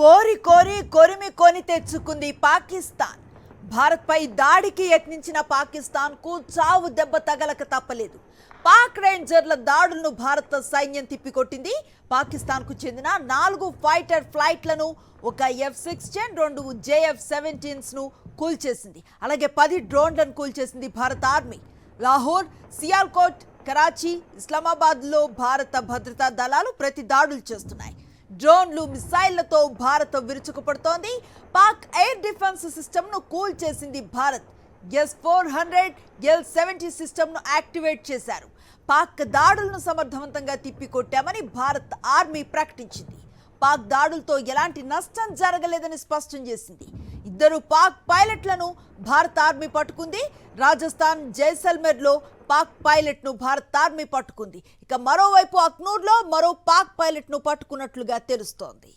కోరి కోరి కొరిమి కొని తెచ్చుకుంది పాకిస్తాన్. భారత్పై దాడికి యత్నించిన పాకిస్తాన్కు చావు దెబ్బ తగలక తప్పలేదు. పాక్ రేంజర్ల దాడులను భారత సైన్యం తిప్పికొట్టింది. పాకిస్తాన్కు చెందిన 4 ఫైటర్ ఫ్లైట్లను, ఒక F-16, 2 JF-17ను కూల్చేసింది. అలాగే 10 డ్రోన్లను కూల్చేసింది భారత ఆర్మీ. లాహోర్, సియాల్కోట్, కరాచీ, ఇస్లామాబాద్లో భారత భద్రతా దళాలు ప్రతి దాడులు చేస్తున్నాయి. డ్రోన్లు, మిసైళ్లతో భారత్ విరుచుకుపడుతోంది. పాక్ ఎయిర్ డిఫెన్స్ సిస్టమ్ను కూల్ చేసింది భారత్. S-400, L-70 సిస్టమ్ను యాక్టివేట్ చేశారు. పాక్ దాడులను సమర్థవంతంగా తిప్పికొట్టామని భారత్ ఆర్మీ ప్రకటించింది. పాక్ దాడులతో ఎలాంటి నష్టం జరగలేదని స్పష్టం చేసింది. 2 పాక్ పైలట్లను భారత ఆర్మీ పట్టుకుంది. రాజస్థాన్ జైసల్మేర్లో పాక్ పైలట్ను భారత ఆర్మీ పట్టుకుంది. ఇక మరోవైపు అక్నూర్లో మరో పాక్ పైలట్ను పట్టుకున్నట్లుగా తెలుస్తోంది.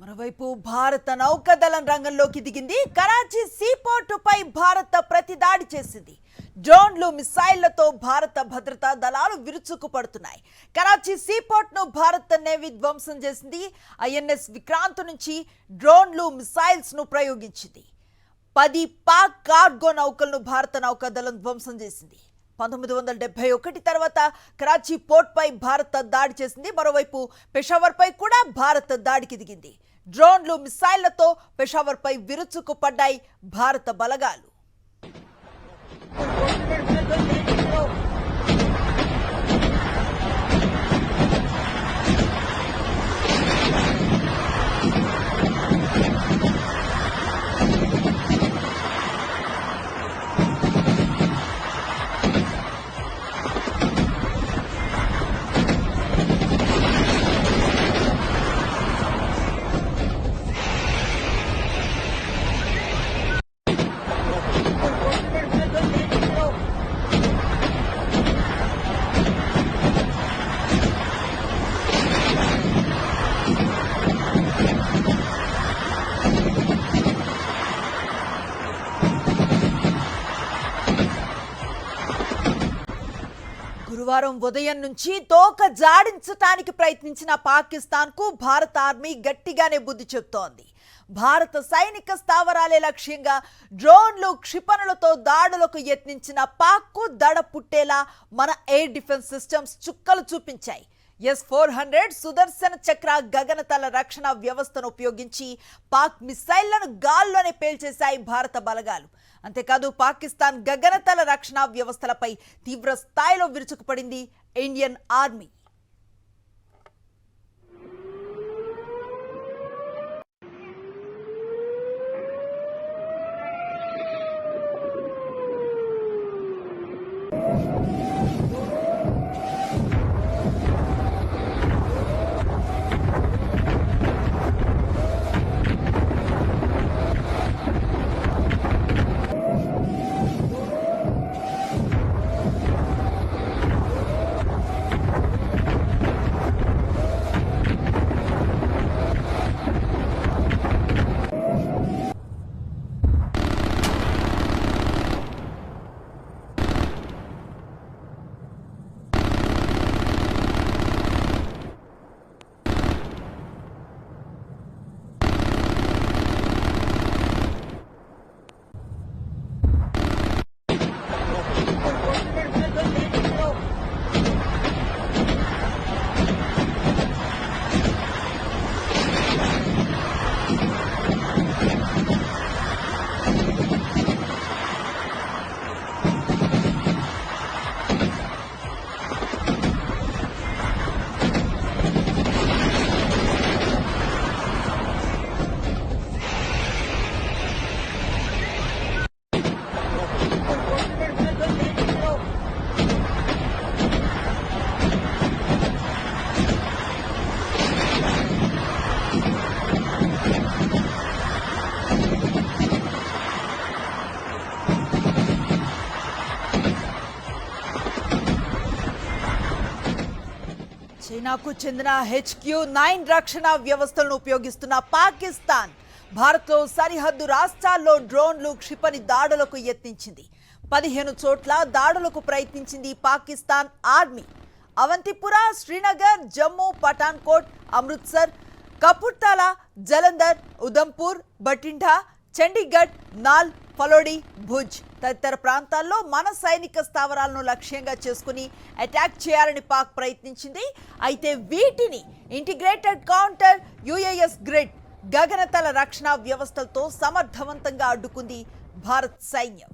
మరోవైపు భారత నౌకాదళం రంగంలోకి దిగింది. కరాచీ సీపోర్టుపై భారత ప్రతిదాడి చేసింది. డ్రోన్లు, మిసైళ్లతో భారత భద్రతా దళాలు విరుచుకుపడుతున్నాయి. కరాచీ సీపోర్ట్ను భారత నేవీ ధ్వంసం చేసింది. INS విక్రాంత్ నుంచి డ్రోన్లు, మిసైల్స్ను ప్రయోగించింది. 10 పాక్ కార్గో నౌకలను భారత నౌకాదళం ధ్వంసం చేసింది. 1971 తర్వాత కరాచీ పోర్ట్పై భారత్ దాడి చేసింది. మరోవైపు పెషావర్పై కూడా భారత్ దాడికి దిగింది. డ్రోన్లు, మిసైళ్లతో పెషావర్పై విరుచుకుపడ్డాయి భారత బలగాలు. గురువారం ఉదయం నుంచి తోక జాడించటానికి ప్రయత్నించిన పాకిస్తాన్కు భారత ఆర్మీ గట్టిగానే బుద్ధి చెప్తోంది. భారత సైనిక స్థావరాలే లక్ష్యంగా డ్రోన్లు, క్షిపణులతో దాడులకు యత్నించిన పాక్కు దడ పుట్టేలా మన ఎయిర్ డిఫెన్స్ సిస్టమ్స్ చుక్కలు చూపించాయి. S-400 సుదర్శన చక్ర గగనతల రక్షణ వ్యవస్థను ఉపయోగించి పాక్ మిసైళ్లను గాల్లోనే పేల్చేశాయి భారత బలగాలు. అంతేకాదు పాకిస్తాన్ గగనతల రక్షణ వ్యవస్థలపై తీవ్ర స్థాయిలో విరుచుకుపడింది ఇండియన్ ఆర్మీ. చైనాకు చెందిన HQ-9 రక్షణ వ్యవస్థలను ఉపయోగిస్తున్న పాకిస్తాన్ భారత్లో సరిహద్దు రాష్ట్రాల్లో డ్రోన్లు క్షిపణి దాడులకు యత్నించింది. 15 చోట్ల దాడులకు ప్రయత్నించింది పాకిస్తాన్ ఆర్మీ. అవంతిపురా, శ్రీనగర్, జమ్మూ, పఠాన్కోట్, అమృత్సర్, కపుర్తాలా, జలంధర్, ఉదంపూర్, బఠిండా, చండీగఢ్, నాల్, ఫలోడి, భుజ్ తదితర ప్రాంతాల్లో మన సైనిక స్థావరాలను లక్ష్యంగా చేసుకుని అటాక్ చేయాలని పాక్ ప్రయత్నించింది. అయితే వీటిని ఇంటిగ్రేటెడ్ కౌంటర్ UAS గ్రిడ్ గగనతల రక్షణ వ్యవస్థలతో సమర్థవంతంగా అడ్డుకుంది భారత్ సైన్యం.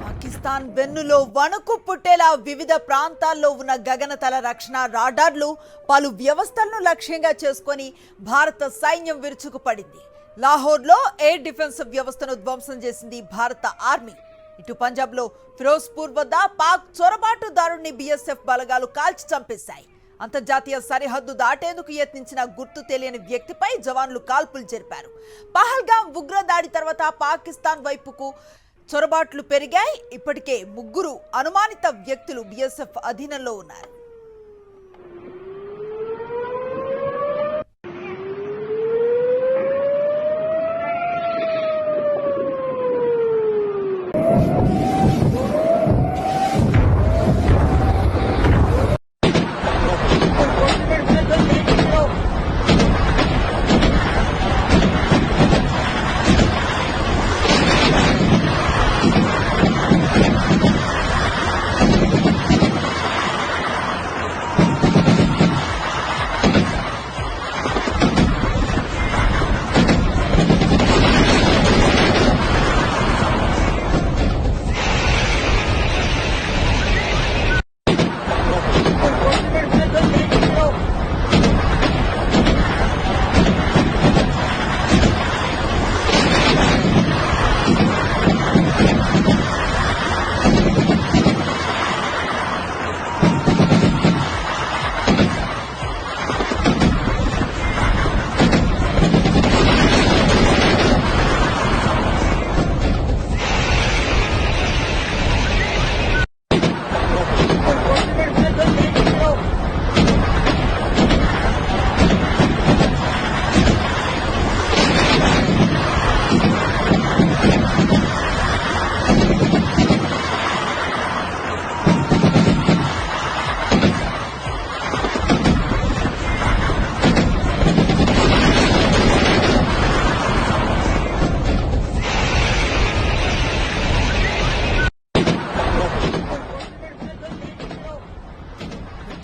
పాకిస్తాన్ వెన్నులో వణుకు పుట్టేలా వివిధ ప్రాంతాల్లో ఉన్న గగనతల రక్షణ రాడార్లు పలు వ్యవస్థలను లక్ష్యంగా చేసుకొని భారత సైన్యం విరుచుకుపడింది. లాహోర్లో ఎయిర్ డిఫెన్స్ వ్యవస్థను ధ్వంసం చేసింది భారత ఆర్మీ. ఇటు పంజాబ్లో ఫిరోజ్పూర్ వద్ద పాక్ చొరబాటుదారుణ్ణి BSF బలగాలు కాల్చి చంపేశాయి. అంతర్జాతీయ సరిహద్దు దాటేందుకు యత్నించిన గుర్తు తెలియని వ్యక్తిపై జవాన్లు కాల్పులు జరిపారు. పహల్గాం ఉగ్రదాడి తర్వాత పాకిస్తాన్ వైపుకు చొరబాట్లు పెరిగాయి. ఇప్పటికే 3 అనుమానిత వ్యక్తులు BSF అధీనంలో ఉన్నారు.